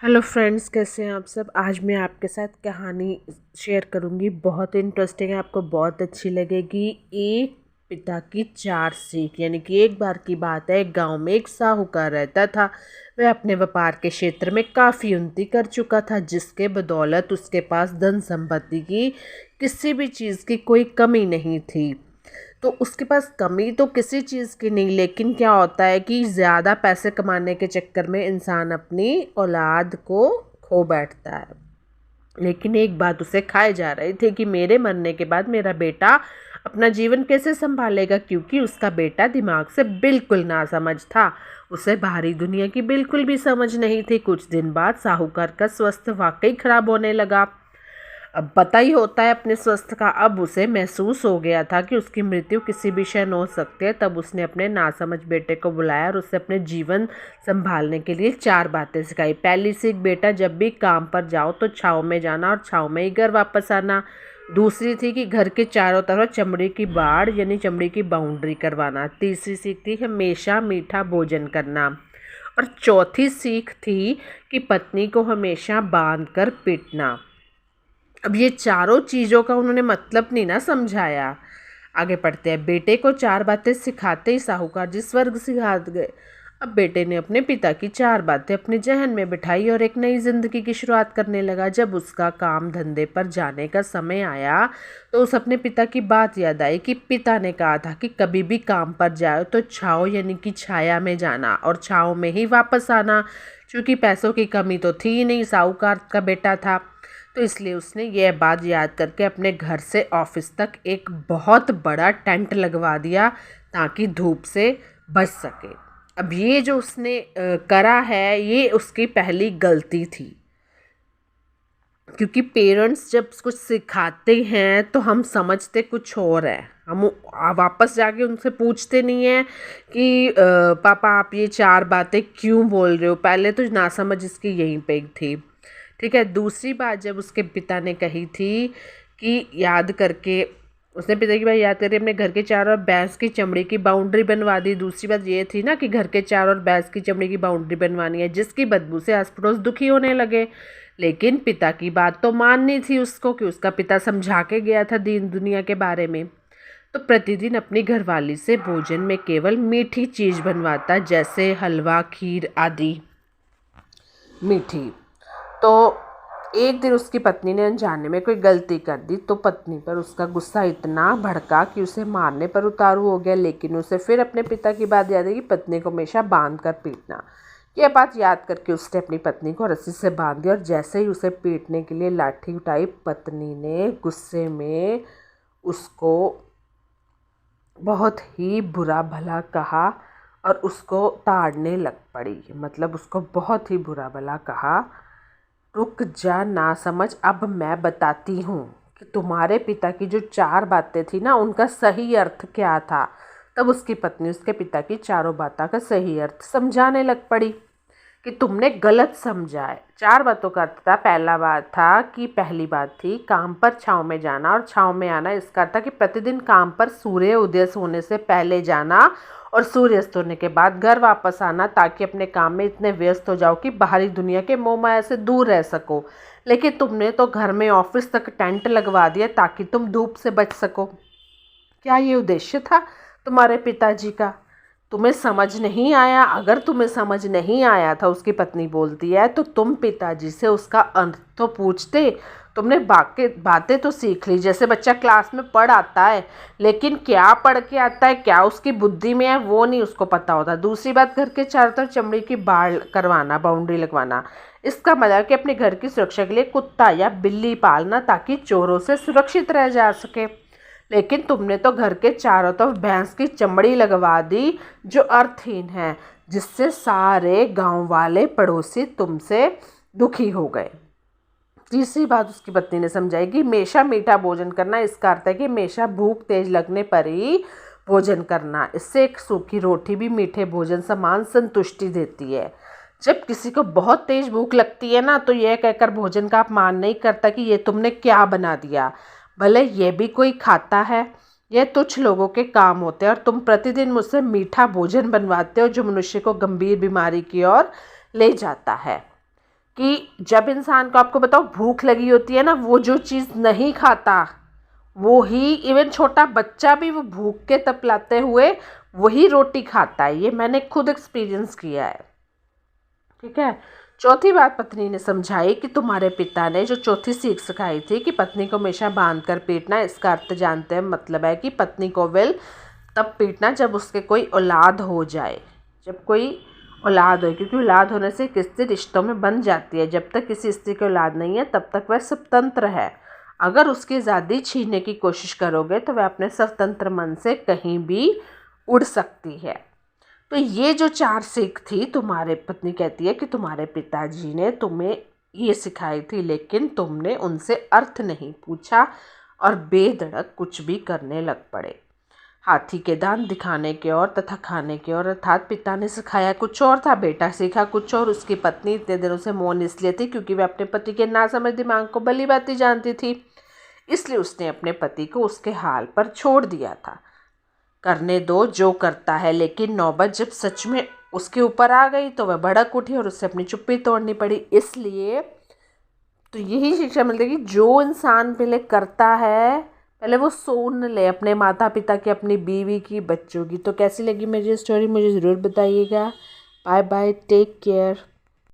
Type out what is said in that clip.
Hello friends, कैसे हैं आप सब। आज मैं आपके साथ कहानी शेयर करूंगी, बहुत इंटरेस्टिंग है, आपको बहुत अच्छी लगेगी। एक पिता की चार सीख। यानी कि एक बार की बात है, एक गांव में एक साहूकार रहता था। वह अपने व्यापार के क्षेत्र में काफ़ी उन्नति कर चुका था, जिसके बदौलत उसके पास धन संपत्ति की किसी भी चीज़ की कोई कमी नहीं थी। तो उसके पास कमी तो किसी चीज़ की नहीं, लेकिन क्या होता है कि ज़्यादा पैसे कमाने के चक्कर में इंसान अपनी औलाद को खो बैठता है। लेकिन एक बात उसे खाए जा रही थी कि मेरे मरने के बाद मेरा बेटा अपना जीवन कैसे संभालेगा, क्योंकि उसका बेटा दिमाग से बिल्कुल नासमझ था। उसे बाहरी दुनिया की बिल्कुल भी समझ नहीं थी। कुछ दिन बाद साहूकार का स्वास्थ्य वाकई खराब होने लगा। अब पता ही होता है अपने स्वास्थ्य का। अब उसे महसूस हो गया था कि उसकी मृत्यु किसी भी क्षण हो सकती है। तब उसने अपने नासमझ बेटे को बुलाया और उसे अपने जीवन संभालने के लिए चार बातें सिखाई। पहली सीख, बेटा जब भी काम पर जाओ तो छाँव में जाना और छाँव में ही घर वापस आना। दूसरी थी कि घर के चारों तरफ चमड़ी की बाड़ यानी चमड़ी की बाउंड्री करवाना। तीसरी सीख थी हमेशा मीठा भोजन करना। और चौथी सीख थी कि पत्नी को हमेशा बांध कर पीटना। अब ये चारों चीज़ों का उन्होंने मतलब नहीं ना समझाया। आगे पढ़ते हैं। बेटे को चार बातें सिखाते ही साहूकार जी स्वर्ग सिखा गए। अब बेटे ने अपने पिता की चार बातें अपने जहन में बिठाई और एक नई जिंदगी की शुरुआत करने लगा। जब उसका काम धंधे पर जाने का समय आया तो उस अपने पिता की बात याद आई कि पिता ने कहा था कि कभी भी काम पर जाओ तो छाँव यानी कि छाया में जाना और छाँव में ही वापस आना। क्योंकि पैसों की कमी तो थी ही नहीं, साहूकार का बेटा था, तो इसलिए उसने यह बात याद करके अपने घर से ऑफिस तक एक बहुत बड़ा टेंट लगवा दिया ताकि धूप से बच सके। अब ये जो उसने करा है, ये उसकी पहली गलती थी। क्योंकि पेरेंट्स जब कुछ सिखाते हैं तो हम समझते कुछ और है। हम वापस जाके उनसे पूछते नहीं हैं कि पापा आप ये चार बातें क्यों बोल रहे हो। पहले तो नासमझ इसकी यहीं पे थी। ठीक है। दूसरी बात जब उसके पिता ने कही थी कि याद करके, उसने पिता की बात याद करके अपने घर के चारों ओर भैंस की चमड़ी की बाउंड्री बनवा दी। दूसरी बात ये थी ना कि घर के चारों ओर भैंस की चमड़ी की बाउंड्री बनवानी है, जिसकी बदबू से आस पड़ोस दुखी होने लगे। लेकिन पिता की बात तो माननी थी उसको, कि उसका पिता समझा के गया था दीन दुनिया के बारे में। तो प्रतिदिन अपनी घरवाली से भोजन में केवल मीठी चीज़ बनवाता, जैसे हलवा, खीर आदि मीठी। तो एक दिन उसकी पत्नी ने अनजाने में कोई गलती कर दी तो पत्नी पर उसका गुस्सा इतना भड़का कि उसे मारने पर उतारू हो गया। लेकिन उसे फिर अपने पिता की बात याद आई कि पत्नी को हमेशा बांध कर पीटना। यह बात याद करके उसने अपनी पत्नी को रस्सी से बांध दिया और जैसे ही उसे पीटने के लिए लाठी उठाई, पत्नी ने गुस्से में उसको बहुत ही बुरा भला कहा और उसको ताड़ने लग पड़ी। मतलब उसको बहुत ही बुरा भला कहा। रुक जा ना समझ, अब मैं बताती हूँ कि तुम्हारे पिता की जो चार बातें थी ना, उनका सही अर्थ क्या था। तब उसकी पत्नी उसके पिता की चारों बातों का सही अर्थ समझाने लग पड़ी कि तुमने गलत समझा है। चार बातों का अर्थ था, पहला बात था कि पहली बात थी काम पर छाँव में जाना और छाँव में आना। इसका अर्थ था कि प्रतिदिन काम पर सूर्य उदय होने से पहले जाना और सूर्यास्त होने के बाद घर वापस आना, ताकि अपने काम में इतने व्यस्त हो जाओ कि बाहरी दुनिया के मोह माया से दूर रह सको। लेकिन तुमने तो घर में ऑफिस तक टेंट लगवा दिया ताकि तुम धूप से बच सको। क्या ये उद्देश्य था तुम्हारे पिताजी का? तुम्हें समझ नहीं आया? अगर तुम्हें समझ नहीं आया था, उसकी पत्नी बोलती है, तो तुम पिताजी से उसका अर्थ तो पूछते। तुमने बातें तो सीख ली, जैसे बच्चा क्लास में पढ़ आता है, लेकिन क्या पढ़ के आता है, क्या उसकी बुद्धि में है, वो नहीं उसको पता होता। दूसरी बात, घर के चारों तरफ चमड़ी की बाड़ करवाना, बाउंड्री लगवाना। इसका मतलब कि अपने घर की सुरक्षा के लिए कुत्ता या बिल्ली पालना ताकि चोरों से सुरक्षित रह जा सके। लेकिन तुमने तो घर के चारों तरफ भैंस की चमड़ी लगवा दी, जो अर्थहीन है, जिससे सारे गांव वाले पड़ोसी तुमसे दुखी हो गए। तीसरी बात उसकी पत्नी ने समझाई कि हमेशा मीठा भोजन करना, इसका अर्थ है कि हमेशा भूख तेज लगने पर ही भोजन करना। इससे एक सूखी रोटी भी मीठे भोजन समान संतुष्टि देती है। जब किसी को बहुत तेज भूख लगती है ना, तो यह कहकर भोजन का अपमान नहीं करता कि ये तुमने क्या बना दिया, भले ये भी कोई खाता है। यह तुच्छ लोगों के काम होते हैं और तुम प्रतिदिन मुझसे मीठा भोजन बनवाते हो, जो मनुष्य को गंभीर बीमारी की ओर ले जाता है। कि जब इंसान को, आपको बताओ, भूख लगी होती है ना, वो जो चीज़ नहीं खाता वो ही, इवन छोटा बच्चा भी वो भूख के तपलाते हुए वही रोटी खाता है। ये मैंने खुद एक्सपीरियंस किया है। ठीक है। चौथी बात पत्नी ने समझाई कि तुम्हारे पिता ने जो चौथी सीख सिखाई थी कि पत्नी को हमेशा बांध कर पीटना, इसका अर्थ जानते हैं, मतलब है कि पत्नी को विल तब पीटना जब उसके कोई औलाद हो जाए, जब कोई औलाद हो, क्योंकि औलाद होने से किसी रिश्तों में बन जाती है। जब तक किसी स्त्री की औलाद नहीं है तब तक वह स्वतंत्र है। अगर उसकी आज़ादी छीनने की कोशिश करोगे तो वह अपने स्वतंत्र मन से कहीं भी उड़ सकती है। तो ये जो 4 सीख थी, तुम्हारे पत्नी कहती है कि तुम्हारे पिताजी ने तुम्हें ये सिखाई थी, लेकिन तुमने उनसे अर्थ नहीं पूछा और बेधड़क कुछ भी करने लग पड़े। हाथी के दांत दिखाने की ओर तथा खाने की ओर, अर्थात पिता ने सिखाया कुछ और था, बेटा सीखा कुछ और। उसकी पत्नी इतने दिनों से मौन इसलिए थी क्योंकि वह अपने पति के नासमझ दिमाग को भली भांति जानती थी, इसलिए उसने अपने पति को उसके हाल पर छोड़ दिया था। करने दो जो करता है, लेकिन नौबत जब सच में उसके ऊपर आ गई तो वह भड़क उठी और उसे अपनी चुप्पी तोड़नी पड़ी। इसलिए तो यही शिक्षा मिलती है कि जो इंसान पहले करता है, पहले वो सुन ले अपने माता पिता की, अपनी बीवी की, बच्चों की। तो कैसी लगी मेरी स्टोरी, मुझे ज़रूर बताइएगा। Bye bye, take care.